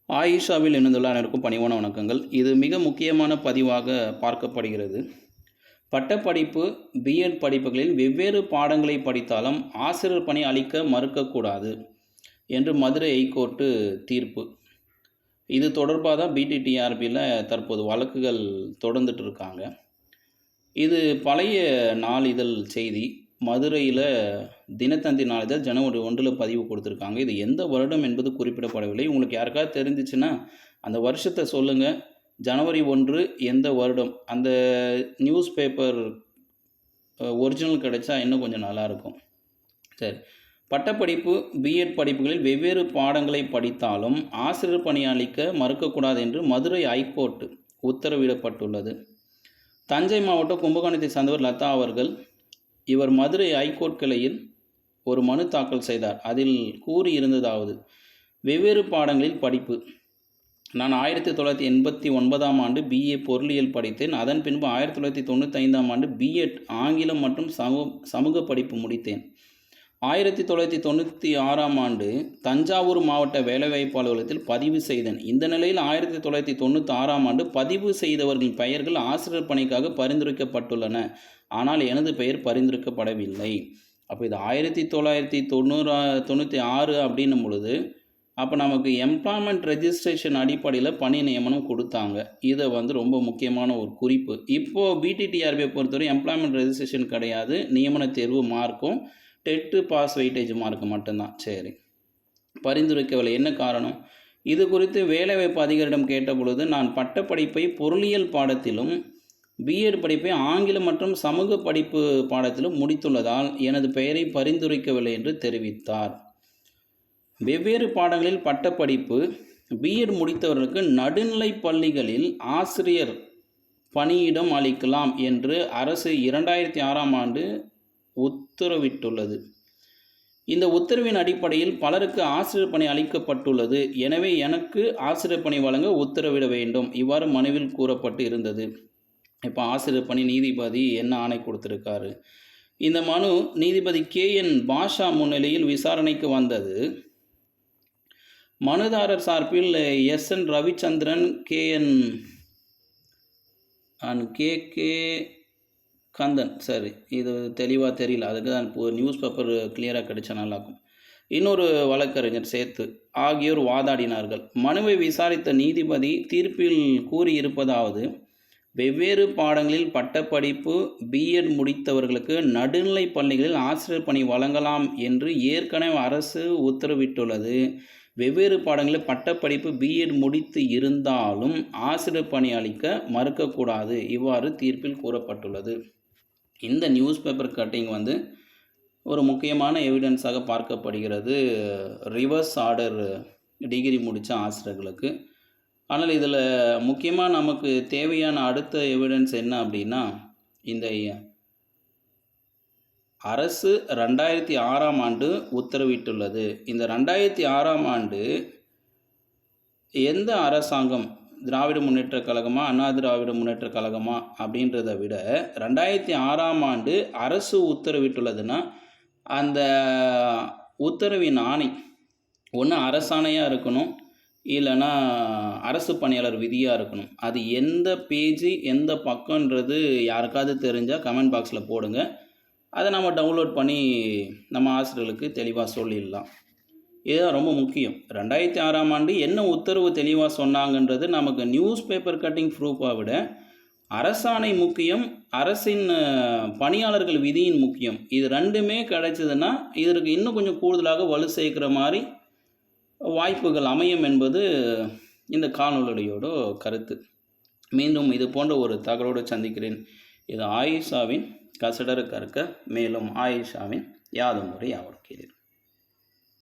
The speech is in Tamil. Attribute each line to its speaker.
Speaker 1: ஆயிஷாவில் இணைந்துள்ள அனைவருக்கும் பணிவான வணக்கங்கள். இது மிக முக்கியமான பதிவாக பார்க்கப்படுகிறது. பட்டப்படிப்பு, பிஎட் படிப்புகளில் வெவ்வேறு பாடங்களை படித்தாலும் ஆசிரியர் பணி அளிக்க மறுக்கக்கூடாது என்று மதுரை ஹைகோர்ட்டு தீர்ப்பு. இது தொடர்பாக தான் பிடிடிஆர்பியில் தற்போது வழக்குகள் தொடர்ந்துட்டு இருக்காங்க. இது பழைய நாளிதழ் செய்தி. மதுரையில் தினத்தந்தி நாளிதழ் ஜனவரி 1 பதிவு கொடுத்துருக்காங்க. இது எந்த வருடம் என்பது குறிப்பிடப்படவில்லை. உங்களுக்கு யாருக்காவது தெரிஞ்சிச்சுன்னா அந்த வருஷத்தை சொல்லுங்கள். ஜனவரி 1 எந்த வருடம், அந்த நியூஸ் பேப்பர் ஒரிஜினல் கிடைச்சா இன்னும் கொஞ்சம் நல்லாயிருக்கும். சரி, பட்டப்படிப்பு, பிஎட் படிப்புகளில் வெவ்வேறு பாடங்களை படித்தாலும் ஆசிரியர் பணி அளிக்க மறுக்கக்கூடாது என்று மதுரை ஹைகோர்ட் உத்தரவிடப்பட்டுள்ளது. தஞ்சை மாவட்டம் கும்பகோணத்தை சார்ந்தவர் லதா அவர்கள். இவர் மதுரை ஹைகோர்ட் கிளையில் ஒரு மனு தாக்கல் செய்தார். அதில் கூறியிருந்ததாவது: வெவ்வேறு பாடங்களில் படிப்பு. நான் 1989ஆம் ஆண்டு பிஏ பொருளியல் படித்தேன். அதன் பின்பு 1995ஆம் ஆண்டு பிஎட் ஆங்கிலம் மற்றும் சமூக படிப்பு முடித்தேன். 1996ஆம் ஆண்டு தஞ்சாவூர் மாவட்ட வேலைவாய்ப்பு அலுவலகத்தில் பதிவு செய்தேன். இந்த நிலையில் 1996ஆம் ஆண்டு பதிவு செய்தவர்களின் பெயர்கள் ஆசிரியர் பணிக்காக பரிந்துரைக்கப்பட்டுள்ளன. ஆனால் எனது பெயர் பரிந்துரைக்கப்படவில்லை. அப்போ இது 1996 அப்படின்னும் பொழுது அப்போ நமக்கு எம்ப்ளாய்மெண்ட் ரெஜிஸ்ட்ரேஷன் அடிப்படையில் பணி நியமனம் கொடுத்தாங்க. இதை ரொம்ப முக்கியமான ஒரு குறிப்பு. இப்போது பிடிடிஆர்பியை பொறுத்தவரை எம்ப்ளாய்மெண்ட் ரெஜிஸ்ட்ரேஷன் கிடையாது. நியமன தேர்வு மார்க்கும் டெட்டு பாஸ் வெயிட்டேஜ் மார்க் மட்டும்தான். சரி, பரிந்துரைக்கவில்லை. என்ன காரணம்? இது குறித்து வேலைவாய்ப்பு அதிகாரியிடம் கேட்டபொழுது, நான் பட்டப்படிப்பை பொருளியல் பாடத்திலும் பிஎட் படிப்பை ஆங்கிலம் மற்றும் சமூக படிப்பு பாடத்திலும் முடித்துள்ளதால் எனது பெயரை பரிந்துரைக்கவில்லை என்று தெரிவித்தார். வெவ்வேறு பாடங்களில் பட்டப்படிப்பு, பிஎட் முடித்தவர்களுக்கு நடுநிலை பள்ளிகளில் ஆசிரியர் பணியிடம் அளிக்கலாம் என்று அரசு 2006ஆம் ஆண்டு உத்தரவிட்டுள்ளது. இந்த உத்தரவின் அடிப்படையில் பலருக்கு ஆசிரியர் பணி அளிக்கப்பட்டுள்ளது. எனவே எனக்கு ஆசிரியர் பணி வழங்க உத்தரவிட வேண்டும். இவ்வாறு மனுவில் கூறப்பட்டு இருந்தது. இப்போ ஆசிரியர் பணி நீதிபதி என்ன ஆணை கொடுத்துருக்காரு? இந்த மனு நீதிபதி KN பாஷா முன்னிலையில் விசாரணைக்கு வந்தது. மனுதாரர் சார்பில் SN Ravichandran, KN KK Kandan. சரி, இது தெளிவாக தெரியல, அதுக்கு தான் இப்போ நியூஸ் பேப்பர் கிளியராக கிடைச்சா நல்லாயிருக்கும். இன்னொரு வழக்கறிஞர் சேர்த்து ஆகியோர் வாதாடினார்கள். மனுவை விசாரித்த நீதிபதி தீர்ப்பில் கூறியிருப்பதாவது: வெவ்வேறு பாடங்களில் பட்டப்படிப்பு, பிஎட் முடித்தவர்களுக்கு நடுநிலை பள்ளிகளில் ஆசிரியர் பணி வழங்கலாம் என்று ஏற்கனவே அரசு உத்தரவிட்டுள்ளது. வெவ்வேறு பாடங்களில் பட்டப்படிப்பு, பிஎட் முடித்து இருந்தாலும் ஆசிரியர் பணி அளிக்க மறுக்கக்கூடாது. இவ்வாறு தீர்ப்பில் கூறப்பட்டுள்ளது. இந்த நியூஸ் பேப்பர் கட்டிங் ஒரு முக்கியமான எவிடன்ஸாக பார்க்கப்படுகிறது ரிவர்ஸ் ஆர்டர் டிகிரி முடித்த ஆசிரியர்களுக்கு. ஆனால் இதில் முக்கியமாக நமக்கு தேவையான அடுத்த எவிடன்ஸ் என்ன அப்படின்னா, இந்த அரசு 2006ஆம் ஆண்டு உத்தரவிட்டுள்ளது. இந்த 2006ஆம் ஆண்டு எந்த அரசாங்கம், திராவிட முன்னேற்ற கழகமா அண்ணா திராவிட முன்னேற்ற கழகமா அப்படின்றத விட 2006ஆம் ஆண்டு அரசு உத்தரவிட்டுள்ளதுன்னா அந்த உத்தரவின் ஆணை ஒன்று அரசாணையாக இருக்கணும், இல்லைன்னா அரசு பணியாளர் விதியாக இருக்கணும். அது எந்த பேஜ் எந்த பக்கன்றது யாருக்காவது தெரிஞ்சால் கமெண்ட் பாக்ஸில் போடுங்க. அதை நம்ம டவுன்லோட் பண்ணி நம்ம ஆசிரியர்களுக்கு தெளிவாக சொல்லிடலாம். இதுதான் ரொம்ப முக்கியம். 2006ஆம் ஆண்டு என்ன உத்தரவு தெளிவாக சொன்னாங்கன்றது நமக்கு நியூஸ் பேப்பர் கட்டிங் ப்ரூஃபாக விட அரசாணை முக்கியம், அரசின் பணியாளர்கள் விதியின் முக்கியம். இது ரெண்டுமே கிடைச்சதுன்னா இதற்கு இன்னும் கொஞ்சம் கூடுதலாக வலு சேர்க்கிற மாதிரி வாய்ப்புகள் அமையும் என்பது இந்த காணொளியோட கருத்து. மீண்டும் இது போன்ற ஒரு தகவலோடு சந்திக்கிறேன். இது ஆயிஷாவின் கசடர கற்க, மேலும் ஆயிஷாவின் யாதும் முறை யாவரும் கேளீர்.